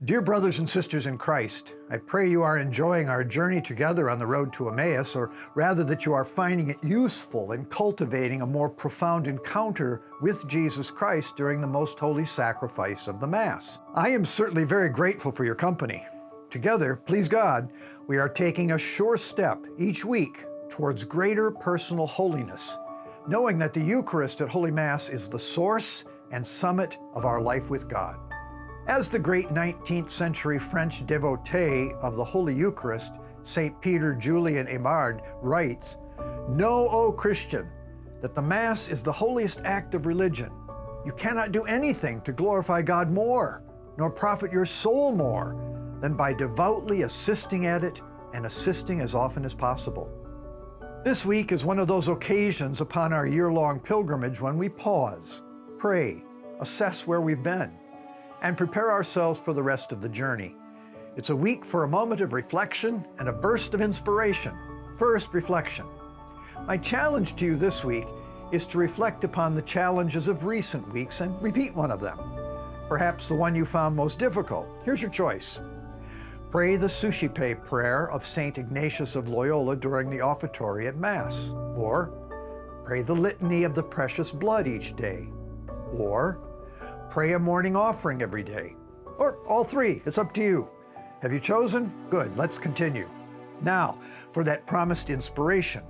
Dear brothers and sisters in Christ, I pray you are enjoying our journey together on the road to Emmaus, or rather that you are finding it useful in cultivating a more profound encounter with Jesus Christ during the most holy sacrifice of the Mass. I am certainly very grateful for your company. Together, please God, we are taking a sure step each week towards greater personal holiness, knowing that the Eucharist at Holy Mass is the source and summit of our life with God. As the great 19th century French devotee of the Holy Eucharist, St. Peter Julian Aymard, writes, "Know, O Christian, that the Mass is the holiest act of religion. You cannot do anything to glorify God more, nor profit your soul more, than by devoutly assisting at it and assisting as often as possible." This week is one of those occasions upon our year-long pilgrimage when we pause, pray, assess where we've been, and prepare ourselves for the rest of the journey. It's a week for a moment of reflection and a burst of inspiration. First, reflection. My challenge to you this week is to reflect upon the challenges of recent weeks and repeat one of them. Perhaps the one you found most difficult. Here's your choice. Pray the Suscipe prayer of St. Ignatius of Loyola during the offertory at Mass. Or pray the Litany of the Precious Blood each day. Or pray a morning offering every day. Or all three, it's up to you. Have you chosen? Good, let's continue. Now, for that promised inspiration.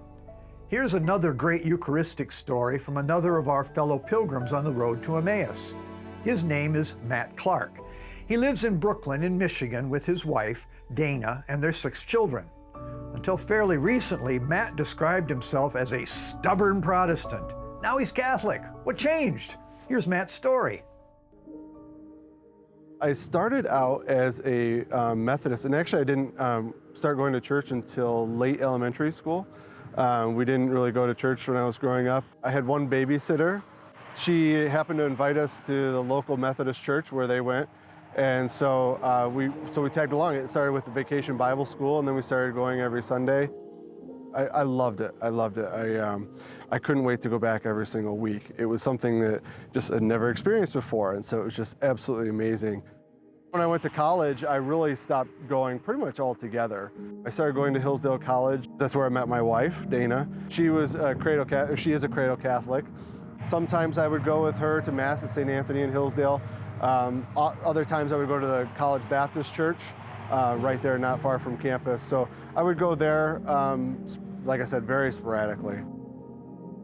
Here's another great Eucharistic story from another of our fellow pilgrims on the road to Emmaus. His name is Matt Clark. He lives in Brooklyn in Michigan with his wife, Dana, and their 6 children. Until fairly recently, Matt described himself as a stubborn Protestant. Now he's Catholic. What changed? Here's Matt's story. I started out as a Methodist, and actually I didn't start going to church until late elementary school. We didn't really go to church when I was growing up. I had one babysitter. She happened to invite us to the local Methodist church where they went, and so we tagged along. It started with the Vacation Bible School, and then we started going every Sunday. I loved it. I loved it. I couldn't wait to go back every single week. It was something that just I'd never experienced before, and so it was just absolutely amazing. When I went to college, I really stopped going pretty much altogether. I started going to Hillsdale College. That's where I met my wife, Dana. She is a cradle Catholic. Sometimes I would go with her to Mass at St. Anthony in Hillsdale. Other times I would go to the College Baptist Church, right there not far from campus. So I would go there, like I said, very sporadically.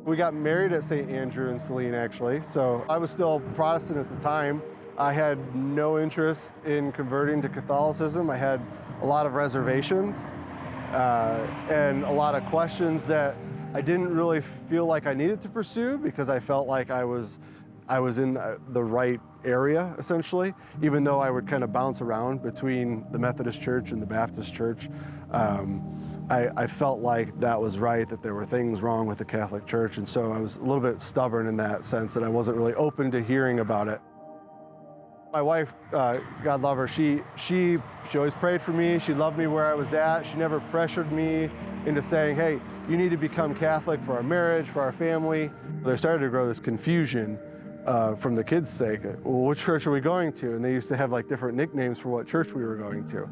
We got married at St. Andrew and Celine, actually. So I was still Protestant at the time. I had no interest in converting to Catholicism. I had a lot of reservations and a lot of questions that I didn't really feel like I needed to pursue because I felt like I was in the right area, essentially, even though I would kind of bounce around between the Methodist Church and the Baptist Church. I felt like that was right, that there were things wrong with the Catholic Church, and so I was a little bit stubborn in that sense that I wasn't really open to hearing about it. My wife, God love her, she always prayed for me. She loved me where I was at. She never pressured me into saying, hey, you need to become Catholic for our marriage, for our family. There started to grow this confusion from the kids' sake. Well, which church are we going to? And they used to have like different nicknames for what church we were going to.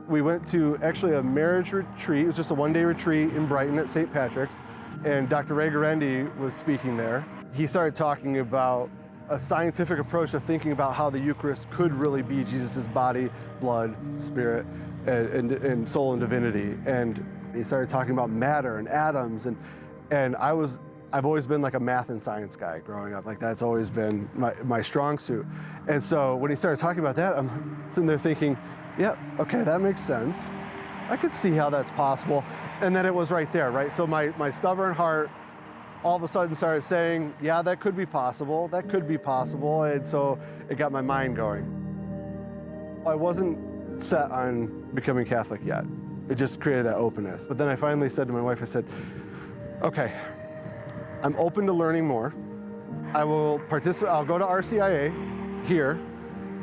We went to actually a marriage retreat. It was just a one-day retreat in Brighton at St. Patrick's, and Dr. Ray Garendi was speaking there. He started talking about a scientific approach to thinking about how the Eucharist could really be Jesus' body, blood, spirit, and soul and divinity. And he started talking about matter and atoms, and I've always been like a math and science guy growing up. Like that's always been my strong suit. And so when he started talking about that, I'm sitting there thinking, yeah, okay, that makes sense. I could see how that's possible. And then it was right there, right? So my stubborn heart all of a sudden started saying, yeah, that could be possible. That could be possible. And so it got my mind going. I wasn't set on becoming Catholic yet. It just created that openness. But then I finally said to my wife, I said, okay, I'm open to learning more. I will participate. I'll go to RCIA here,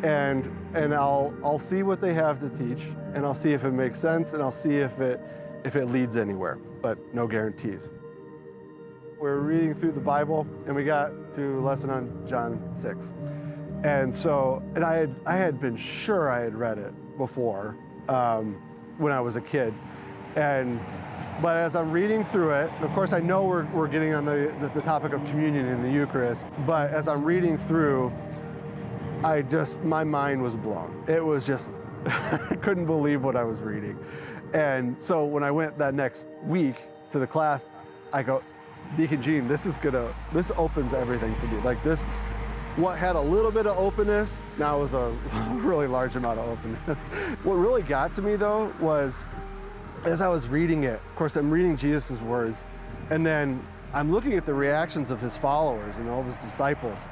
and I'll see what they have to teach, and I'll see if it makes sense, and I'll see if it leads anywhere. But no guarantees. We're reading through the Bible, and we got to a lesson on John 6. And so, and I had been sure I had read it before when I was a kid. But as I'm reading through it, of course I know we're getting on the topic of communion in the Eucharist, but as I'm reading through, my mind was blown. It was just, I couldn't believe what I was reading. And so when I went that next week to the class, I go, Deacon Gene, this opens everything for me. Like this, what had a little bit of openness, now is a really large amount of openness. What really got to me though was, as I was reading it, of course I'm reading Jesus' words, and then I'm looking at the reactions of his followers and all of his disciples,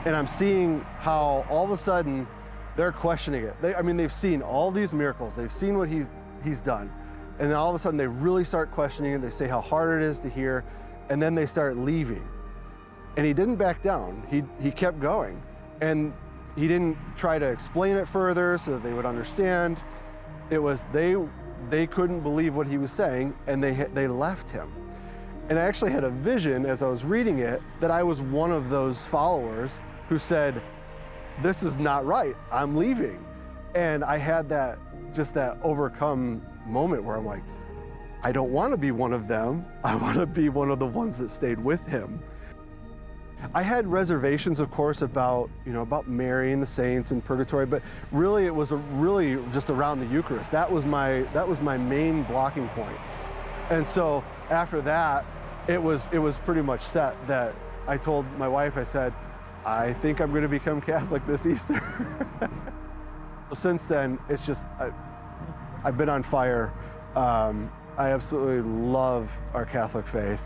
and I'm seeing how all of a sudden they're questioning it. They've seen all these miracles, they've seen what he's done, and then all of a sudden they really start questioning it. They say how hard it is to hear, and then they start leaving. And he didn't back down. He kept going, and he didn't try to explain it further so that they would understand. It was they couldn't believe what he was saying, and they left him. And I actually had a vision as I was reading it that I was one of those followers who said, "This is not right. I'm leaving." And I had that overcome moment where I'm like, I don't want to be one of them. I want to be one of the ones that stayed with him. I had reservations, of course, about Mary and the saints and purgatory, but really it was really just around the Eucharist. That was my main blocking point. And so after that, it was pretty much set that I told my wife, I said, I think I'm going to become Catholic this Easter. Since then, it's just, I've been on fire. I absolutely love our Catholic faith.